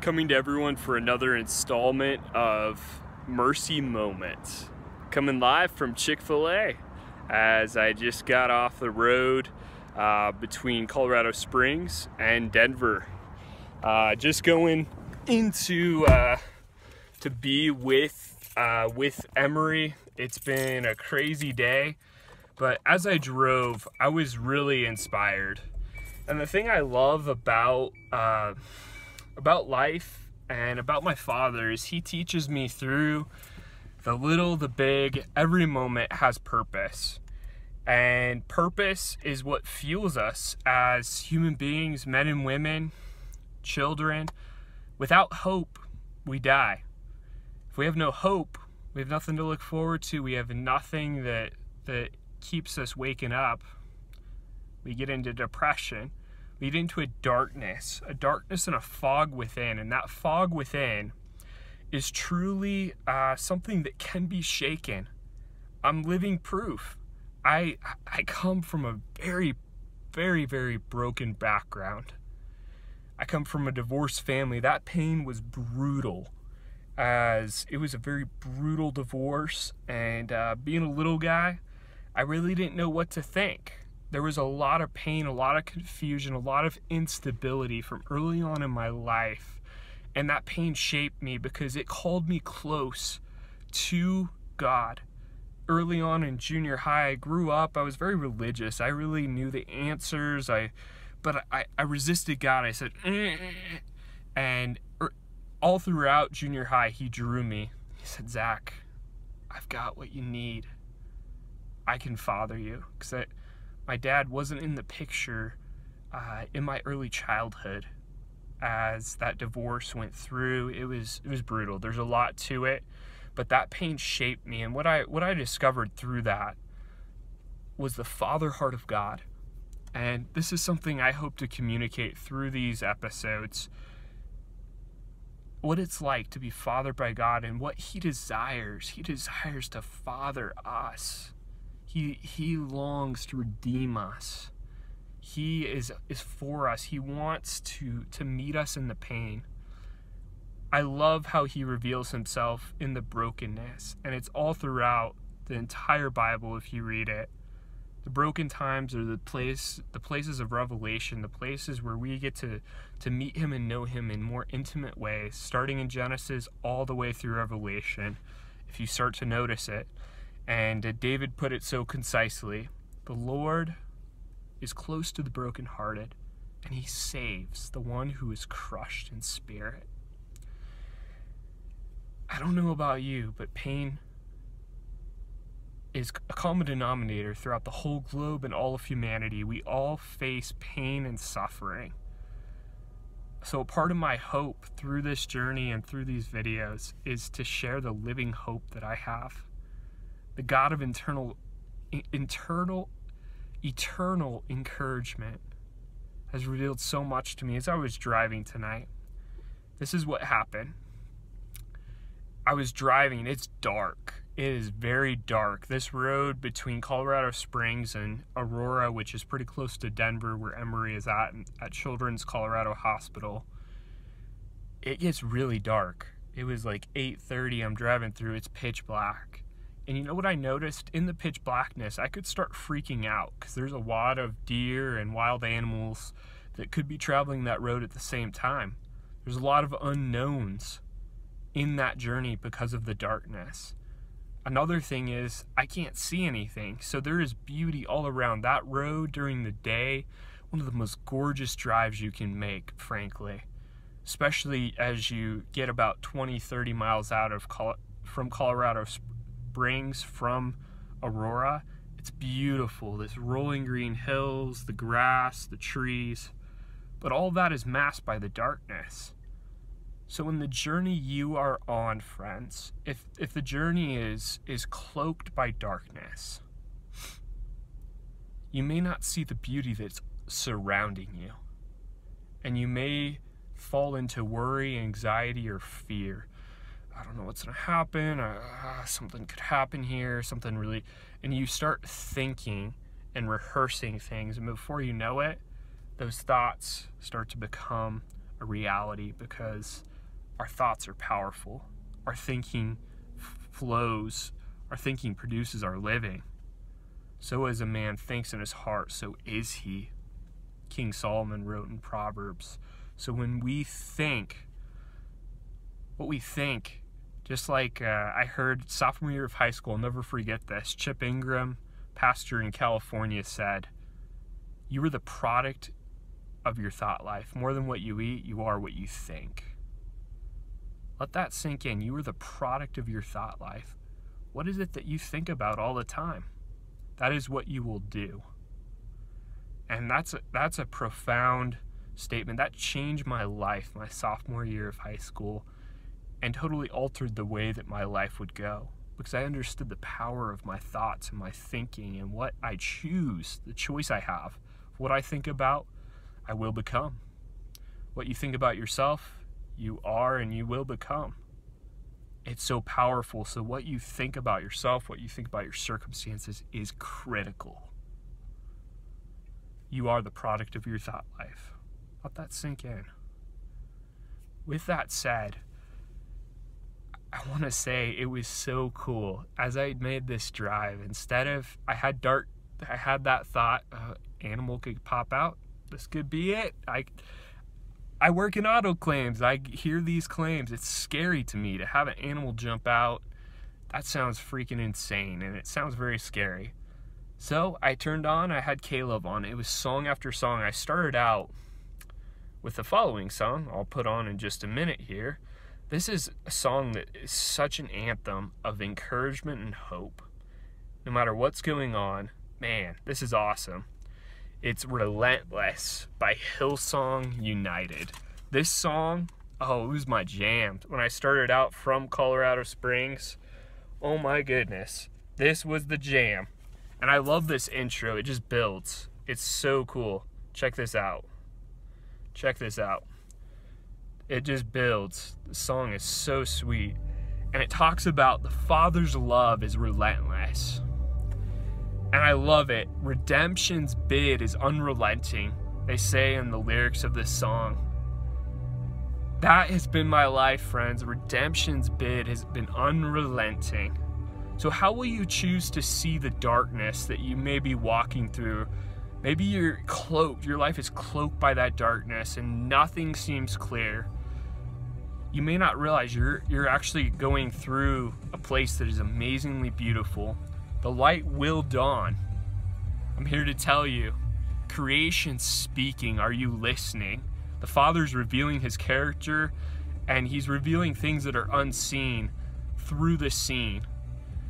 coming to everyone for another installment of Mercy Moment. Coming live from Chick-fil-A as I just got off the road between Colorado Springs and Denver. Just going into to be with Emery. It's been a crazy day, but as I drove, I was really inspired. And the thing I love about life and about my father is he teaches me through the little, the big, every moment has purpose. And purpose is what fuels us as human beings, men and women, children. Without hope, we die. If we have no hope, we have nothing to look forward to. We have nothing that keeps us waking up. We get into depression. We get into a darkness and a fog within. And that fog within is truly something that can be shaken. I'm living proof. I come from a very, very, very broken background. I come from a divorced family. That pain was brutal, as it was a very brutal divorce. And being a little guy, I really didn't know what to think. There was a lot of pain, a lot of confusion, a lot of instability from early on in my life. And that pain shaped me because it called me close to God. Early on in junior high, I grew up, I was very religious. I really knew the answers, but I resisted God. I said, and all throughout junior high, he drew me. He said, Zach, I've got what you need. I can father you. Because my dad wasn't in the picture in my early childhood. As that divorce went through, it was brutal. There's a lot to it, but that pain shaped me. And what I discovered through that was the father heart of God. And this is something I hope to communicate through these episodes. What it's like to be fathered by God and what he desires. He desires to father us. He longs to redeem us. He is for us. He wants to meet us in the pain. I love how he reveals himself in the brokenness. And it's all throughout the entire Bible if you read it. The broken times are the places of revelation, the places where we get to meet him and know him in more intimate ways, starting in Genesis all the way through Revelation, if you start to notice it. And David put it so concisely, the Lord is close to the brokenhearted, and he saves the one who is crushed in spirit. I don't know about you, but pain is a common denominator throughout the whole globe and all of humanity. We all face pain and suffering. So part of my hope through this journey and through these videos is to share the living hope that I have. The God of eternal encouragement has revealed so much to me as I was driving tonight. This is what happened. I was driving, it's dark. It is very dark. This road between Colorado Springs and Aurora, which is pretty close to Denver, where Emery is at Children's Colorado Hospital, it gets really dark. It was like 8:30, I'm driving through, it's pitch black. And you know what I noticed? In the pitch blackness, I could start freaking out because there's a lot of deer and wild animals that could be traveling that road at the same time. There's a lot of unknowns in that journey because of the darkness. Another thing is I can't see anything, so there is beauty all around. That road during the day, one of the most gorgeous drives you can make, frankly, especially as you get about 20-30 miles out of from Colorado Springs from Aurora. It's beautiful, this rolling green hills, the grass, the trees, but all that is masked by the darkness. So in the journey you are on, friends, if the journey is cloaked by darkness, you may not see the beauty that's surrounding you. And you may fall into worry, anxiety, or fear. I don't know what's going to happen. Something could happen here, something really... And you start thinking and rehearsing things, and before you know it, those thoughts start to become a reality because Our thoughts are powerful. Our thinking flows. Our thinking produces our living. So as a man thinks in his heart, so is he. King Solomon wrote in Proverbs. So when we think, what we think, just like I heard sophomore year of high school, I'll never forget this, Chip Ingram, pastor in California, said, "You are the product of your thought life. More than what you eat, you are what you think." Let that sink in. You are the product of your thought life. What is it that you think about all the time? That is what you will do. And that's a profound statement. That changed my life my sophomore year of high school and totally altered the way that my life would go, because I understood the power of my thoughts and my thinking and what I choose, the choice I have. What I think about, I will become. What you think about yourself, you are and you will become. It's so powerful. So what you think about yourself, what you think about your circumstances is critical. You are the product of your thought life. Let that sink in. With that said, I want to say it was so cool. As I made this drive, instead of, I had that thought, animal could pop out. This could be it. I work in auto claims. I hear these claims. It's scary to me to have an animal jump out. That sounds freaking insane, and it sounds very scary. So I turned on, I had Caleb on. It was song after song. I started out with the following song I'll put on in just a minute here. This is a song that is such an anthem of encouragement and hope. No matter what's going on, man, this is awesome. It's Relentless by Hillsong United. This song, it was my jam. When I started out from Colorado Springs, oh my goodness, this was the jam. And I love this intro. It just builds. It's so cool. Check this out. Check this out. It just builds. The song is so sweet. And it talks about the Father's love is relentless. And I love it. Redemption's bid is unrelenting, they say in the lyrics of this song. That has been my life, friends. Redemption's bid has been unrelenting. So how will you choose to see the darkness that you may be walking through? Maybe you're cloaked. Your life is cloaked by that darkness and nothing seems clear. You may not realize you're actually going through a place that is amazingly beautiful. The light will dawn. I'm here to tell you, creation's speaking. Are you listening? The Father's revealing his character, and he's revealing things that are unseen through the scene.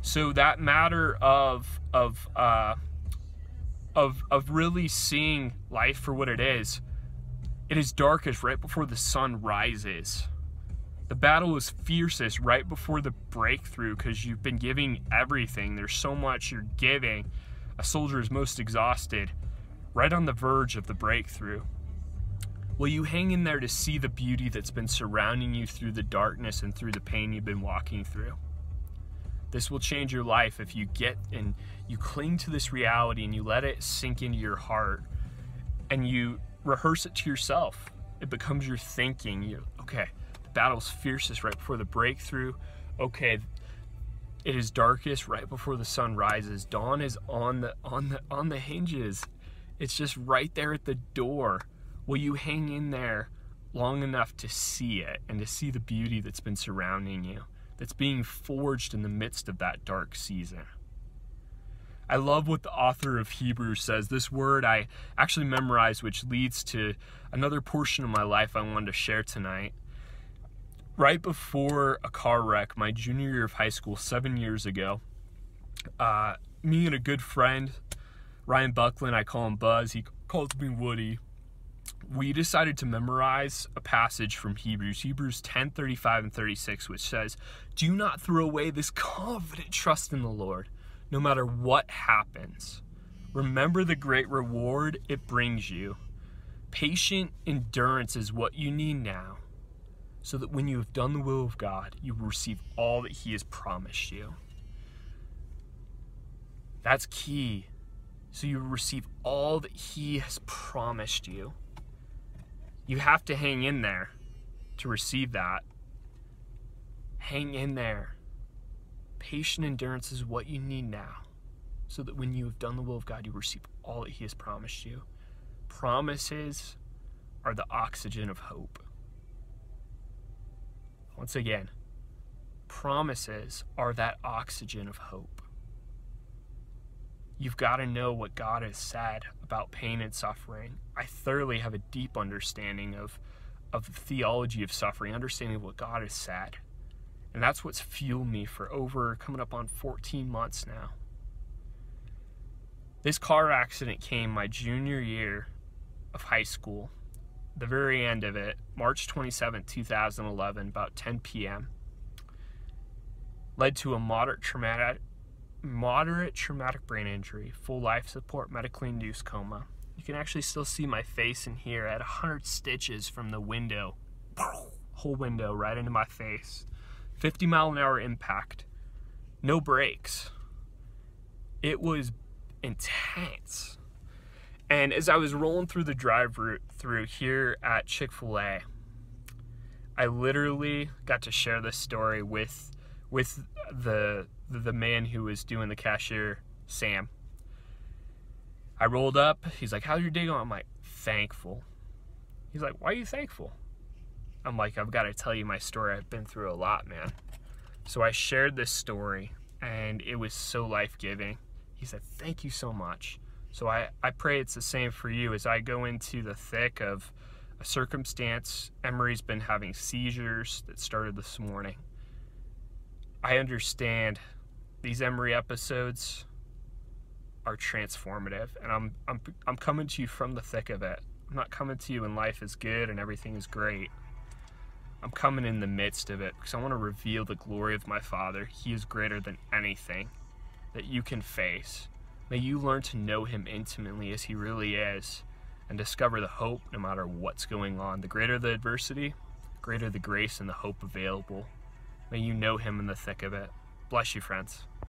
So that matter of really seeing life for what it is darkest right before the sun rises. The battle is fiercest right before the breakthrough, because you've been giving everything. There's so much you're giving. A soldier is most exhausted right on the verge of the breakthrough. Will you hang in there to see the beauty that's been surrounding you through the darkness and through the pain you've been walking through? This will change your life if you get and you cling to this reality and you let it sink into your heart and you rehearse it to yourself. It becomes your thinking. Okay, the battle's fiercest right before the breakthrough. Okay, it is darkest right before the sun rises. Dawn is on the hinges. It's just right there at the door. Will you hang in there long enough to see it and to see the beauty that's been surrounding you, that's being forged in the midst of that dark season? I love what the author of Hebrews says. This word I actually memorized, which leads to another portion of my life I wanted to share tonight. Right before a car wreck, my junior year of high school, 7 years ago, me and a good friend, Ryan Buckland, I call him Buzz, he calls me Woody, we decided to memorize a passage from Hebrews 10:35 and 36, which says, "Do not throw away this confident trust in the Lord, no matter what happens. Remember the great reward it brings you. Patient endurance is what you need now, so that when you have done the will of God, you will receive all that he has promised you." That's key. So you will receive all that he has promised you. You have to hang in there to receive that. Hang in there. Patient endurance is what you need now, so that when you have done the will of God, you receive all that He has promised you. Promises are the oxygen of hope. Once again, promises are that oxygen of hope. You've got to know what God has said about pain and suffering. I thoroughly have a deep understanding of the theology of suffering, understanding of what God has said. And that's what's fueled me for over coming up on 14 months now. This car accident came my junior year of high school. The very end of it, March 27, 2011, about 10 p.m. led to a moderate traumatic brain injury, full life support, medically induced coma. You can actually still see my face in here. I had 100 stitches from the window, whole window right into my face. 50-mile-an-hour impact, no brakes. It was intense. And as I was rolling through the drive-through here at Chick-fil-A, I literally got to share this story with the man who was doing the cashier, Sam. I rolled up. He's like, "How's your day going?" I'm like, "Thankful." He's like, "Why are you thankful?" I'm like, "I've got to tell you my story. I've been through a lot, man." So I shared this story, and it was so life-giving. He said, "Thank you so much." So I pray it's the same for you as I go into the thick of a circumstance. Emery's been having seizures that started this morning. I understand these Emery episodes are transformative, and I'm coming to you from the thick of it. I'm not coming to you when life is good and everything is great. I'm coming in the midst of it because I want to reveal the glory of my Father. He is greater than anything that you can face. May you learn to know Him intimately as He really is and discover the hope no matter what's going on. The greater the adversity, the greater the grace and the hope available. May you know Him in the thick of it. Bless you, friends.